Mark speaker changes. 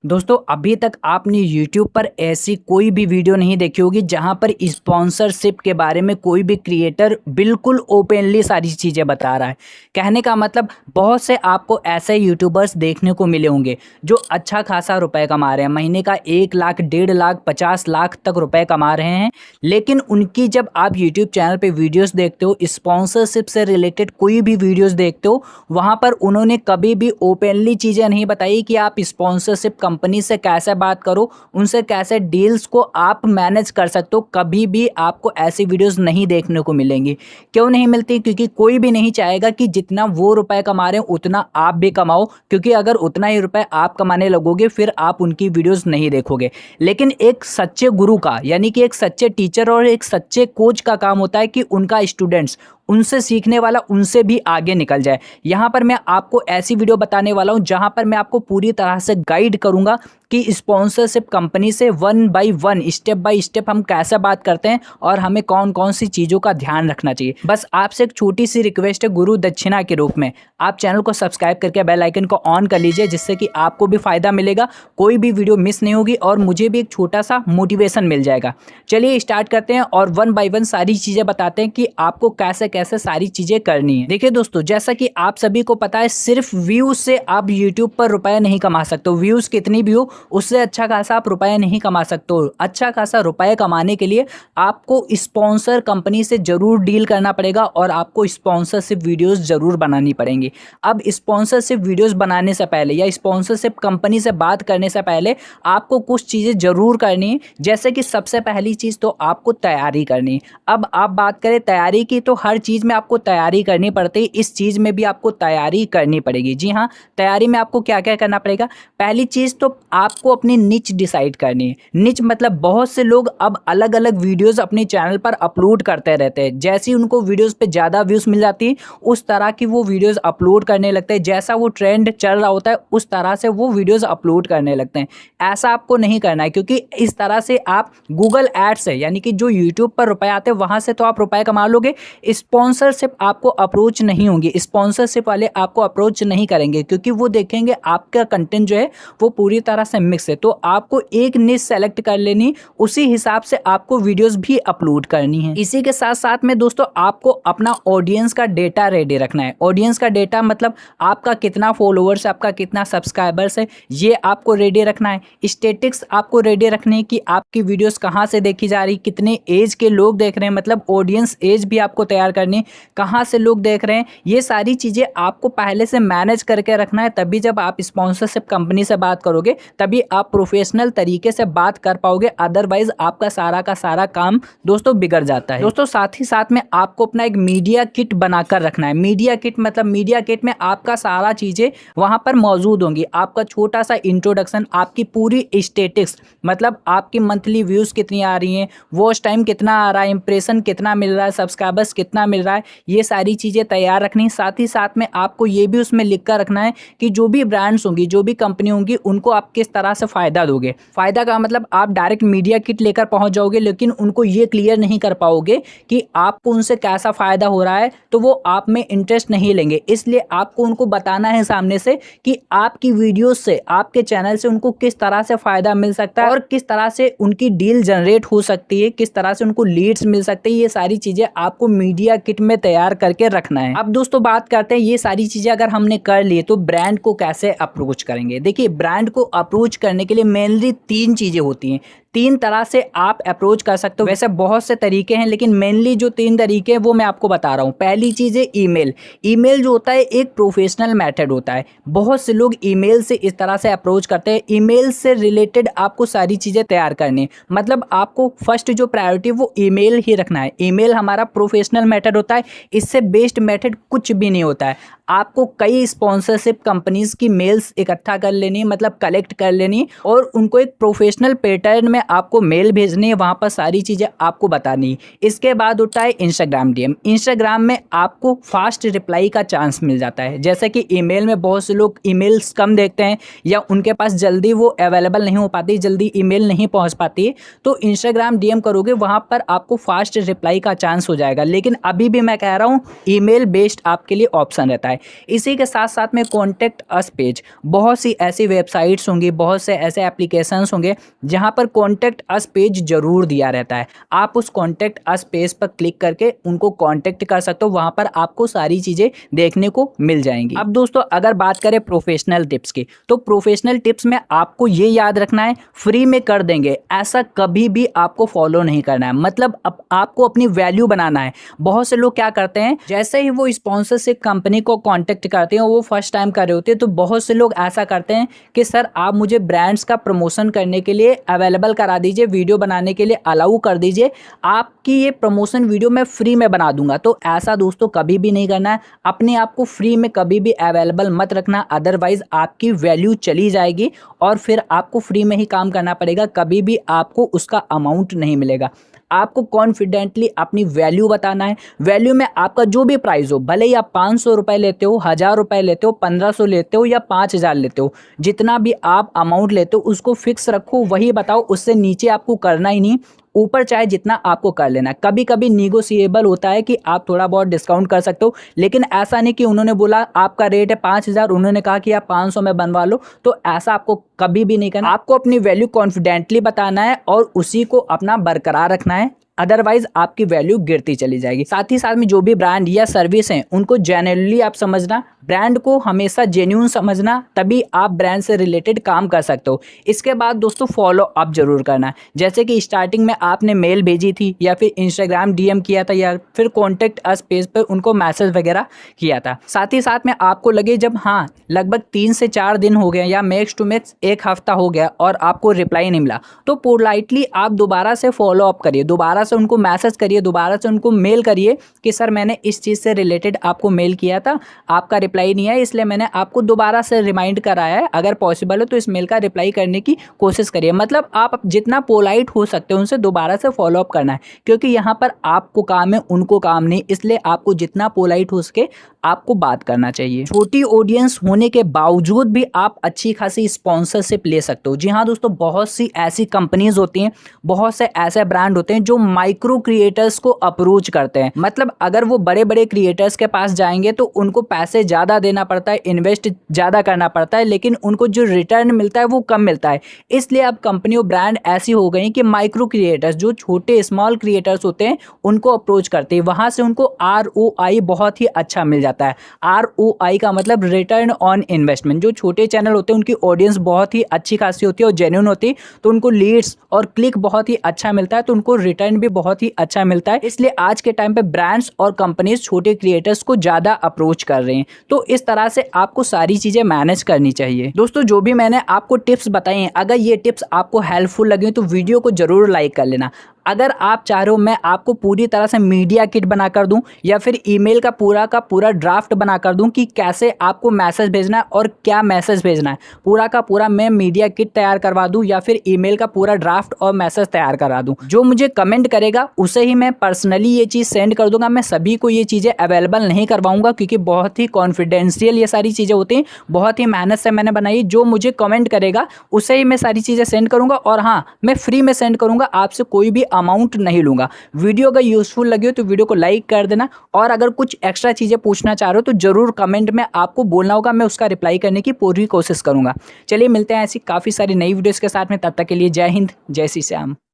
Speaker 1: दोस्तों अभी तक आपने YouTube पर ऐसी कोई भी वीडियो नहीं देखी होगी जहां पर स्पॉन्सरशिप के बारे में कोई भी क्रिएटर बिल्कुल ओपनली सारी चीज़ें बता रहा है। कहने का मतलब बहुत से आपको ऐसे यूट्यूबर्स देखने को मिले होंगे जो अच्छा खासा रुपए कमा रहे हैं, महीने का 1 लाख 1.5 लाख 50 लाख तक रुपए कमा रहे हैं। लेकिन उनकी जब आप YouTube चैनल पे वीडियोस देखते हो, स्पॉन्सरशिप से रिलेटेड कोई भी वीडियोस देखते हो, वहाँ पर उन्होंने कभी भी ओपनली चीज़ें नहीं बताई कि आप स्पॉन्सरशिप कंपनी से कैसे बात करो, उनसे कैसे डील्स को आप मैनेज कर सकते हो। कभी भी आपको ऐसी वीडियोस नहीं देखने को मिलेंगी। क्यों नहीं मिलती? क्योंकि कोई भी नहीं चाहेगा कि जितना वो रुपए कमा रहे हैं उतना आप भी कमाओ, क्योंकि अगर उतना ही रुपए आप कमाने लगोगे फिर आप उनकी वीडियोस नहीं देखोगे। लेकिन एक सच्चे गुरु का, यानी कि एक सच्चे टीचर और एक सच्चे कोच का काम होता है कि उनका स्टूडेंट्स, उनसे सीखने वाला उनसे भी आगे निकल जाए। यहाँ पर मैं आपको ऐसी वीडियो बताने वाला हूँ जहाँ पर मैं आपको पूरी तरह से गाइड करूँगा कि स्पॉन्सरशिप कंपनी से 1 बाय 1 स्टेप बाय स्टेप हम कैसे बात करते हैं और हमें कौन कौन सी चीज़ों का ध्यान रखना चाहिए। बस आपसे एक छोटी सी रिक्वेस्ट है गुरु दक्षिणा के रूप में, आप चैनल को सब्सक्राइब करके बेल आइकन को ऑन कर लीजिए, जिससे कि आपको भी फ़ायदा मिलेगा, कोई भी वीडियो मिस नहीं होगी और मुझे भी एक छोटा सा मोटिवेशन मिल जाएगा। चलिए स्टार्ट करते हैं और 1 बाय 1 सारी चीज़ें बताते हैं कि आपको कैसे कैसे सारी चीज़ें करनी है। देखिए दोस्तों, जैसा कि आप सभी को पता है, सिर्फ व्यूज़ से आप यूट्यूब पर रुपया नहीं कमा सकते हो। व्यूज़ कितनी भी हो, उससे अच्छा खासा आप रुपया नहीं कमा सकते हो। अच्छा खासा रुपया कमाने के लिए आपको स्पॉन्सर कंपनी से ज़रूर डील करना पड़ेगा और आपको स्पॉन्सरशिप वीडियोज़ ज़रूर बनानी पड़ेंगी। अब स्पॉन्सरशिप वीडियोज़ बनाने से पहले या स्पॉन्सरशिप कंपनी से बात करने से पहले आपको कुछ चीज़ें ज़रूर करनी है। जैसे कि सबसे पहली चीज़ तो आपको तैयारी करनी है। अब आप बात करें तैयारी की, तो हर चीज़ में आपको तैयारी करनी पड़ती है, इस चीज़ में भी आपको तैयारी करनी पड़ेगी। जी हाँ, तैयारी में आपको क्या क्या करना पड़ेगा। पहली चीज़ तो आपको अपनी निच डिसाइड करनी है। निच मतलब बहुत से लोग अब अलग अलग वीडियोज़ अपने चैनल पर अपलोड करते रहते हैं। जैसे ही उनको वीडियोज़ पे ज़्यादा व्यूज़ मिल जाती है, उस तरह की वो वीडियोज़ अपलोड करने लगते हैं। जैसा वो ट्रेंड चल रहा होता है उस तरह से वो वीडियोज़ अपलोड करने लगते हैं। ऐसा आपको नहीं करना है, क्योंकि इस तरह से आप गूगल एड्स से, यानी कि जो यूट्यूब पर रुपए आते हैं वहाँ से तो आप रुपए कमा लोगे, स्पॉन्सरशिप आपको अप्रोच नहीं होंगी, स्पॉन्सरशिप वाले आपको अप्रोच नहीं करेंगे, क्योंकि वो देखेंगे आपका कंटेंट जो है वो पूरी तरह से मिक्स है। तो आपको एक निश सेलेक्ट कर लेनी, उसी हिसाब से आपको वीडियोस भी अपलोड करनी है। इसी के साथ साथ में दोस्तों आपको अपना ऑडियंस का डेटा रेडी रखना है। ऑडियंस का डेटा मतलब आपका कितना फॉलोअर्स, आपका कितना सब्सक्राइबर्स है, ये आपको रेडी रखना है। स्टेटिक्स आपको रेडी रखनी है कि आपकी वीडियोस कहाँ से देखी जा रही, कितने एज के लोग देख रहे हैं, मतलब ऑडियंस एज भी आपको तैयार करनी, कहाँ से लोग देख रहे हैं। ये सारी चीज़ें आपको पहले से मैनेज करके रखना है, तभी जब आप स्पॉन्सरशिप कंपनी से बात करोगे तभी आप प्रोफेशनल तरीके से बात कर पाओगे। अदरवाइज आपका सारा का सारा काम दोस्तों बिगड़ जाता है। दोस्तों साथ ही साथ में आपको अपना एक मीडिया किट बनाकर रखना है। मीडिया किट मतलब मीडिया किट में आपका सारा चीज़ें वहाँ पर मौजूद होंगी। आपका छोटा सा इंट्रोडक्शन, आपकी पूरी स्टेटिक्स, मतलब आपकी मंथली व्यूज़ कितनी आ रही हैं, वॉच टाइम कितना आ रहा है, इंप्रेशन कितना मिल रहा है, सब्सक्राइबर्स कितना मिल रहा है, ये सारी चीज़ें तैयार रखनी। साथ ही साथ में आपको ये भी उसमें लिख कर रखना है कि जो भी ब्रांड्स होंगी, जो भी कंपनी होंगी, उनको आप किस तरह से फ़ायदा दोगे। फ़ायदा का मतलब आप डायरेक्ट मीडिया किट लेकर पहुंच जाओगे, लेकिन उनको ये क्लियर नहीं कर पाओगे कि आपको उनसे कैसा फ़ायदा हो रहा है, तो वो आप में इंटरेस्ट नहीं लेंगे। इसलिए आपको उनको बताना है सामने से कि आपकी वीडियोस से, आपके चैनल से उनको किस तरह से फ़ायदा मिल सकता है और किस तरह से उनकी डील जनरेट हो सकती है, किस तरह से उनको लीड्स मिल सकती है। ये सारी चीज़ें आपको मीडिया किट में तैयार करके रखना है। अब दोस्तों बात करते हैं, ये सारी चीज़ें अगर हमने कर ली तो ब्रांड को कैसे अप्रोच करेंगे। देखिए, ब्रांड को अप्रोच करने के लिए मेनली 3 चीज़ें होती हैं। 3 तरह से आप अप्रोच कर सकते हो। वैसे बहुत से तरीके हैं, लेकिन मेनली जो 3 तरीके हैं वो मैं आपको बता रहा हूँ। पहली चीज़ है ईमेल। ईमेल जो होता है एक प्रोफेशनल मेथड होता है। बहुत से लोग ईमेल से इस तरह से अप्रोच करते हैं। ईमेल से रिलेटेड आपको सारी चीज़ें तैयार करनी है, मतलब आपको फर्स्ट जो प्रायोरिटी वो ईमेल ही रखना है। ईमेल हमारा प्रोफेशनल मेथड होता है, इससे बेस्ट मेथड कुछ भी नहीं होता है। आपको कई स्पॉन्सरशिप कंपनीज की मेल्स इकट्ठा कर लेनी, मतलब कलेक्ट कर लेनी और उनको एक प्रोफेशनल पैटर्न में में आपको मेल भेजनी है, वहाँ पर सारी चीज़ें आपको बतानी है। इसके बाद होता है इंस्टाग्राम डीएम। इंस्टाग्राम में आपको फास्ट रिप्लाई का चांस मिल जाता है। जैसे कि ईमेल में बहुत से लोग ईमेल्स कम देखते हैं या उनके पास जल्दी वो अवेलेबल नहीं हो पाती, जल्दी ईमेल नहीं पहुँच पाती, तो इंस्टाग्राम डीएम करोगे वहाँ पर आपको फास्ट रिप्लाई का चांस हो जाएगा। लेकिन अभी भी मैं कह रहा हूँ ईमेल बेस्ड आपके लिए ऑप्शन रहता है। इसी के साथ साथ में कॉन्टैक्ट अस पेज, बहुत सी ऐसी वेबसाइट्स होंगी, बहुत से ऐसे एप्लीकेशंस होंगे जहाँ पर कॉन्टैक्ट अस पेज जरूर दिया रहता है। आप उस कॉन्टैक्ट अस पेज पर क्लिक करके उनको कॉन्टैक्ट कर सकते हो, वहाँ पर आपको सारी चीज़ें देखने को मिल जाएंगी। अब दोस्तों अगर बात करें प्रोफेशनल टिप्स की, तो प्रोफेशनल टिप्स में आपको ये याद रखना है, फ्री में कर देंगे ऐसा कभी भी आपको फॉलो नहीं करना है। मतलब अब आपको अपनी वैल्यू बनाना है। बहुत से लोग क्या करते हैं, जैसे ही वो स्पॉन्सरशिप कंपनी को कांटेक्ट करते हैं, वो फर्स्ट टाइम कर रहे होते हैं, तो बहुत से लोग ऐसा करते हैं कि सर आप मुझे ब्रांड्स का प्रमोशन करने के लिए अवेलेबल करा दीजिए, वीडियो बनाने के लिए अलाउ कर दीजिए, आपकी ये प्रमोशन वीडियो मैं फ्री में बना दूंगा। तो ऐसा दोस्तों कभी भी नहीं करना है। अपने आप को फ्री में कभी भी अवेलेबल मत रखना, अदरवाइज आपकी वैल्यू चली जाएगी और फिर आपको फ्री में ही काम करना पड़ेगा, कभी भी आपको उसका अमाउंट नहीं मिलेगा। आपको कॉन्फिडेंटली अपनी वैल्यू बताना है। वैल्यू में आपका जो भी प्राइस हो, भले ही आप 500 रुपये लेते हो, 1000 रुपये लेते हो, 1500 लेते हो या 5000 लेते हो, जितना भी आप अमाउंट लेते हो उसको फिक्स रखो, वही बताओ, उससे नीचे आपको करना ही नहीं, ऊपर चाहे जितना आपको कर लेना। कभी कभी निगोशिएबल होता है कि आप थोड़ा बहुत डिस्काउंट कर सकते हो, लेकिन ऐसा नहीं कि उन्होंने बोला आपका रेट है 5000, उन्होंने कहा कि आप 500 में बनवा लो, तो ऐसा आपको कभी भी नहीं करना। आपको अपनी वैल्यू कॉन्फिडेंटली बताना है और उसी को अपना बरकरार रखना है, अदरवाइज आपकी वैल्यू गिरती चली जाएगी। साथ ही साथ में जो भी ब्रांड या सर्विस हैं उनको जेन्युइनली आप समझना, ब्रांड को हमेशा जेन्युइन समझना, तभी आप ब्रांड से रिलेटेड काम कर सकते हो। इसके बाद दोस्तों फॉलो अप जरूर करना, जैसे कि स्टार्टिंग में आपने मेल भेजी थी या फिर इंस्टाग्राम डीएम किया था या फिर कॉन्टैक्ट अस पेज पर उनको मैसेज वगैरह किया था। साथ ही साथ में आपको लगे जब हाँ लगभग 3 से 4 दिन हो गए या मैक्स टू मैक्स 1 हफ्ता हो गया और आपको रिप्लाई नहीं मिला, तो पोलाइटली आप दोबारा से फॉलो अप करिए, दोबारा से उनको मैसेज करिए, दोबारा से उनको मेल करिए कि सर मैंने इस चीज़ से रिलेटेड आपको मेल किया था, आपका रिप्लाई नहीं है, इसलिए मैंने आपको दोबारा से रिमाइंड कराया है। अगर पॉसिबल हो तो इस मेल का रिप्लाई करने की कोशिश करिए। मतलब आप जितना पोलाइट हो सकते हो उनसे दोबारा से फॉलो अप करना है, क्योंकि यहाँ पर आपको काम है, उनको काम नहीं, इसलिए आपको जितना पोलाइट हो सके आपको बात करना चाहिए। छोटी ऑडियंस होने के बावजूद भी आप अच्छी खासी स्पॉन्सरशिप ले सकते हो। जी हाँ दोस्तों, बहुत सी ऐसी कंपनीज होती हैं, बहुत से ऐसे ब्रांड होते हैं जो माइक्रो क्रिएटर्स को अप्रोच करते हैं। मतलब अगर वो बड़े बड़े क्रिएटर्स के पास जाएंगे तो उनको पैसे ज़्यादा देना पड़ता है, इन्वेस्ट ज़्यादा करना पड़ता है, लेकिन उनको जो रिटर्न मिलता है वो कम मिलता है। इसलिए अब कंपनी और ब्रांड ऐसी हो गई कि माइक्रो क्रिएटर्स, जो छोटे स्मॉल क्रिएटर्स होते हैं, उनको अप्रोच करते हैं। वहाँ से उनको ROI बहुत ही अच्छा मिल जाता है। ROI का मतलब रिटर्न ऑन इन्वेस्टमेंट। जो छोटे चैनल होते हैं उनकी ऑडियंस बहुत ही अच्छी खासी होती है और जेन्युइन होती है, तो उनको लीड्स और क्लिक बहुत ही अच्छा मिलता है, तो उनको रिटर्न भी बहुत ही अच्छा मिलता है। इसलिए आज के टाइम पे ब्रांड्स और कंपनीज छोटे क्रिएटर्स को ज़्यादा अप्रोच कर रहे हैं। तो इस तरह से आपको सारी चीज़ें मैनेज करनी चाहिए। दोस्तों जो भी मैंने आपको टिप्स बताई हैं, अगर ये टिप्स आपको हेल्पफुल लगे तो वीडियो को ज़रूर लाइक कर लेना। अगर आप चाह रहे हो मैं आपको पूरी तरह से मीडिया किट बना कर दूं या फिर ईमेल का पूरा ड्राफ्ट बना कर दूं कि कैसे आपको मैसेज भेजना है और क्या मैसेज भेजना है, पूरा का पूरा मैं मीडिया किट तैयार करवा दूं या फिर ईमेल का पूरा ड्राफ्ट और मैसेज तैयार करा दूं, जो मुझे कमेंट करेगा उसे ही मैं पर्सनली ये चीज़ सेंड कर दूंगा। मैं सभी को ये चीज़ें अवेलेबल नहीं करवाऊंगा क्योंकि बहुत ही कॉन्फिडेंशियल ये सारी चीज़ें होती हैं, बहुत ही मेहनत से मैंने बनाई। जो मुझे कमेंट करेगा उसे ही मैं सारी चीज़ें सेंड करूँगा और हाँ मैं फ्री में सेंड करूँगा, आपसे कोई भी अमाउंट नहीं लूंगा। वीडियो अगर यूजफुल लगी हो तो वीडियो को लाइक कर देना और अगर कुछ एक्स्ट्रा चीजें पूछना चाह रहे हो तो जरूर कमेंट में आपको बोलना होगा, मैं उसका रिप्लाई करने की पूरी कोशिश करूंगा। चलिए मिलते हैं ऐसी काफी सारी नई वीडियोस के साथ में, तब तक के लिए जय हिंद, जय श्री श्याम।